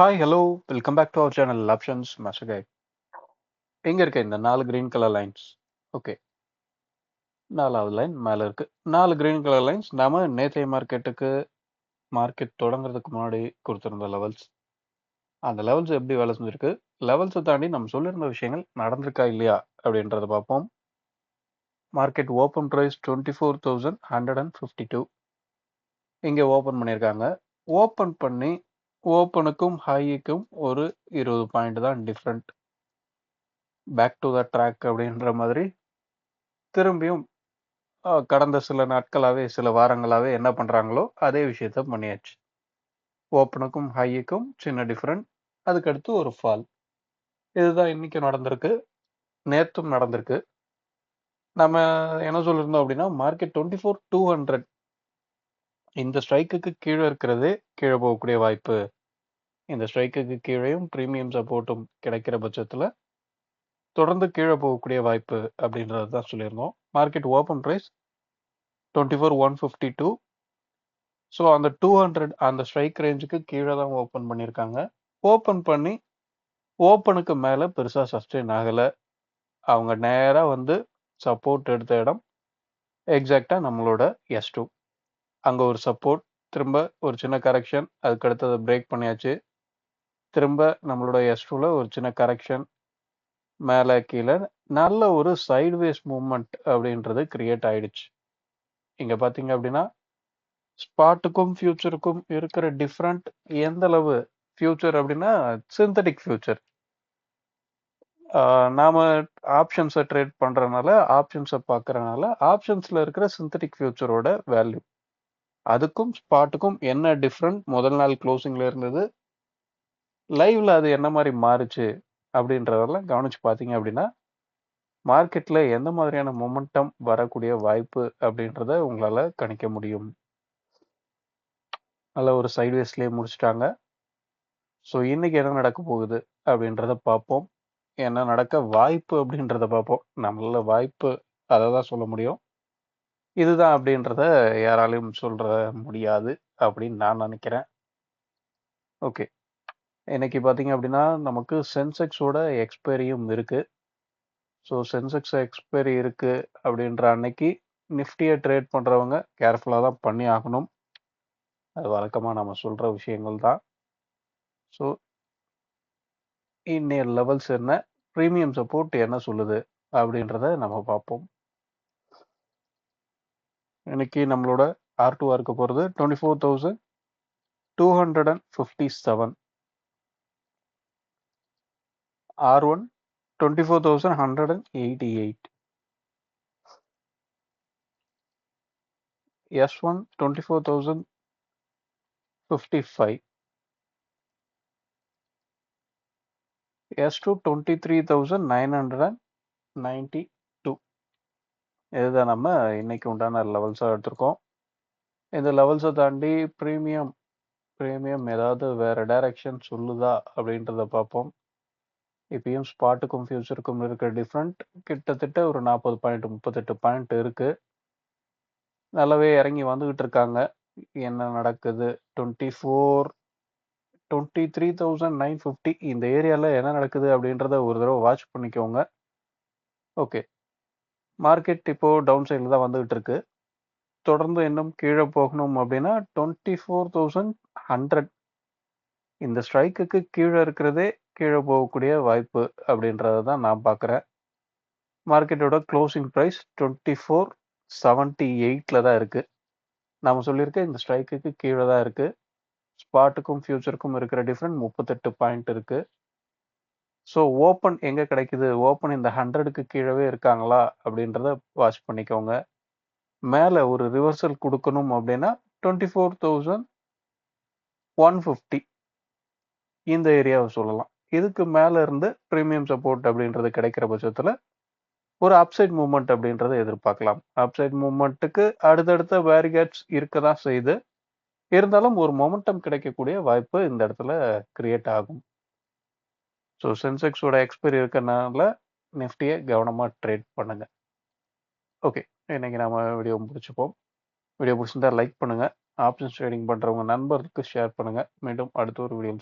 Hi, hello. Welcome back to our channel options master guide. எங்க இருக்கு இந்த 4 green colour lines? Okay. 4வது line மேல இருக்கு. 4 கிரீன் கலர் லைன்ஸ் நாம நேத்தைய மார்க்கெட் தொடங்குறதுக்கு முன்னாடி குடுத்திருந்த லெவல்ஸ். அந்த லெவல்ஸ் எப்படி வேலை செஞ்சிருக்கு? லெவல்ஸ தாண்டி நம்ம சொல்லியிருந்த விஷயங்கள் நடந்திருக்கா இல்லையா? அப்படின்றத பார்ப்போம். Market open price 24,152. இங்க ஓப்பன் பண்ணியிருக்காங்க. ஓப்பன் பண்ணி ஓப்பனுக்கும் ஹைக்கும் ஒரு 20 பாயிண்ட் தான் different. Back to the track அப்படின்ற மாதிரி திரும்பியும் கடந்த சில நாட்களாவே, சில வாரங்களாவே என்ன பண்றாங்களோ, அதே விஷயத்த பண்ணியாச்சு. ஓப்பனுக்கும் ஹைக்கும் சின்ன டிஃபரண்ட். அதுக்கடுத்து ஒரு ஃபால். இதுதான் இன்னைக்கும் நடந்திருக்கு. நேத்தும் நடந்திருக்கு. நம்ம என்ன சொல்லியிருந்தோம் அப்படின்னா, மார்க்கெட் 24,200 இந்த ஸ்ட்ரைக்குக்கு கீழ இருக்கிறதே கீழ போகக்கூடிய வாய்ப்பு. இந்த ஸ்ட்ரைக்குக்கு கீழேயும் பிரீமியம் சப்போர்ட்டும் கிடைக்கிற பட்சத்துல தொடர்ந்து கீழ போகக்கூடிய வாய்ப்பு அப்படின்றத தான் சொல்லியிருந்தோம். Market open price 24,152. ஸோ அந்த 200 அந்த ஸ்ட்ரைக் ரேஞ்சுக்கு கீழே தான் ஓப்பன் பண்ணியிருக்காங்க. ஓப்பன் பண்ணி ஓப்பனுக்கு மேலே பெருசாக சஸ்டெயின் ஆகலை. அவங்க நேராக வந்து சப்போர்ட் எடுத்த இடம் எக்ஸாக்டாக நம்மளோட S2. அங்கே ஒரு சப்போர்ட், திரும்ப ஒரு சின்ன கரெக்ஷன், அதுக்கு அடுத்தது பிரேக் பண்ணியாச்சு. திரும்ப நம்மளோட S2ல ஒரு சின்ன கரெக்ஷன், மேலே கீழே நல்ல ஒரு சைட்வேஸ் மூவ்மெண்ட் அப்படின்றது கிரியேட் ஆயிடுச்சு. இங்கே பார்த்தீங்க அப்படின்னா ஸ்பாட்டுக்கும் ஃபியூச்சருக்கும் இருக்கிற டிஃப்ரெண்ட் எந்த அளவு? ஃபியூச்சர் அப்படின்னா சிந்தட்டிக் ஃபியூச்சர். நாம ஆப்ஷன்ஸை ட்ரேட் பண்றதுனால, ஆப்ஷன்ஸை பார்க்கறனால, ஆப்ஷன்ஸ்ல இருக்கிற சிந்தட்டிக் ஃபியூச்சரோட வேல்யூ அதுக்கும் ஸ்பாட்டுக்கும் என்ன டிஃப்ரெண்ட் முதல் நாள் க்ளோசிங்ல இருந்தது, லைவ்ல அது என்ன மாதிரி மாறுச்சு அப்படின்றதெல்லாம் கவனிச்சு பார்த்தீங்க அப்படின்னா மார்க்கெட்ல எந்த மாதிரியான மொமெண்டம் வரக்கூடிய வாய்ப்பு அப்படின்றத உங்களால கணிக்க முடியும். நல்ல ஒரு சைட்வேஸ்லயே முடிச்சிட்டாங்க. ஸோ இன்னைக்கு என்ன நடக்க போகுது அப்படின்றத பார்ப்போம். என்ன நடக்க வாய்ப்பு அப்படின்றத பார்ப்போம். நம்மளால வாய்ப்பு அதை தான் சொல்ல முடியும். இதுதான் அப்படின்றத யாராலையும் சொல்ற முடியாது அப்படின்னு நான் நினைக்கிறேன். ஓகே. இன்னைக்கு பார்த்தீங்க அப்படின்னா நமக்கு சென்செக்ஸோட எக்ஸ்பைரியும் இருக்கு. ஸோ சென்செக்ஸ் எக்ஸ்பைரி இருக்கு அப்படின்ற அன்னைக்கு நிஃப்டியை ட்ரேட் பண்றவங்க கேர்ஃபுல்லாக தான் பண்ணி ஆகணும். அது வழக்கமாக நம்ம சொல்ற விஷயங்கள் தான். ஸோ இன்னைய லெவல்ஸ் என்ன, ப்ரீமியம் சப்போர்ட் என்ன சொல்லுது அப்படின்றத நம்ம பார்ப்போம். இன்னைக்கு நம்மளோட R2 இருக்க போகிறது 24,257. R1 24,188. S1 24,055. S2 23,992. இதுதான் நம்ம இன்னைக்கு உண்டான லெவல்ஸாக எடுத்திருக்கோம். இந்த லெவல்ஸை தாண்டி ப்ரீமியம் ஏதாவது வேற டைரக்ஷன் சொல்லுதா அப்படின்றத பார்ப்போம். இப்பயும் ஸ்பாட்டுக்கும் ஃபியூச்சருக்கும் இருக்கிற டிஃப்ரெண்ட் கிட்டத்தட்ட ஒரு 40 பாயிண்ட் 38 பாயிண்ட் இருக்கு. நல்லாவே இறங்கி வந்துகிட்டு இருக்காங்க. என்ன நடக்குது? 23,950 இந்த ஏரியால என்ன நடக்குது அப்படின்றத ஒரு தடவை வாட்ச் பண்ணிக்கோங்க. ஓகே. மார்க்கெட் இப்போ டவுன் சைடில் தான் வந்துகிட்டு இருக்கு. தொடர்ந்து இன்னும் கீழே போகணும் அப்படின்னா 24,100 இந்த ஸ்ட்ரைக்குக்கு கீழே இருக்கிறதே கீழே போகக்கூடிய வாய்ப்பு அப்படின்றத தான் நான் பார்க்குறேன். மார்க்கெட்டோட க்ளோசிங் ப்ரைஸ் 2478 தான் இருக்கு. நாம சொல்லியிருக்க இந்த ஸ்ட்ரைக்குக்கு கீழே தான் இருக்கு. ஸ்பாட்டுக்கும் ஃபியூச்சருக்கும் இருக்கிற டிஃப்ரெண்ட் 38 பாயிண்ட் இருக்கு. ஸோ ஓப்பன் எங்கே கிடைக்குது? ஓப்பன் இந்த 100க்கு கீழவே இருக்காங்களா அப்படின்றத வாட்ச் பண்ணிக்கோங்க. மேலே ஒரு ரிவர்சல் கொடுக்கணும் அப்படின்னா 24,150 இந்த ஏரியாவை சொல்லலாம். இதுக்கு மேலே இருந்து ப்ரீமியம் சப்போர்ட் அப்படின்றது கிடைக்கிற பட்சத்தில் ஒரு அப்சைட் மூவ்மெண்ட் அப்படின்றத எதிர்பார்க்கலாம். அப்சைட் மூவ்மெண்ட்டுக்கு அடுத்தடுத்த பேரிகேட்ஸ் இருக்க தான் செய்யுது. இருந்தாலும் ஒரு மொமெண்டம் கிடைக்கக்கூடிய வாய்ப்பு இந்த இடத்துல கிரியேட் ஆகும். ஸோ சென்செக்ஸோட எக்ஸ்பைரி இருக்கறனால நிஃப்டியை கவனமாக ட்ரேட் பண்ணுங்க. ஓகே. இன்னைக்கு நாம வீடியோ முடிச்சுப்போம். வீடியோ பிடிச்சிருந்தா லைக் பண்ணுங்க. ஆப்ஷன்ஸ் ட்ரேடிங் பண்றவங்க நண்பர்களுக்கு ஷேர் பண்ணுங்க. மீண்டும் அடுத்த ஒரு வீடியோ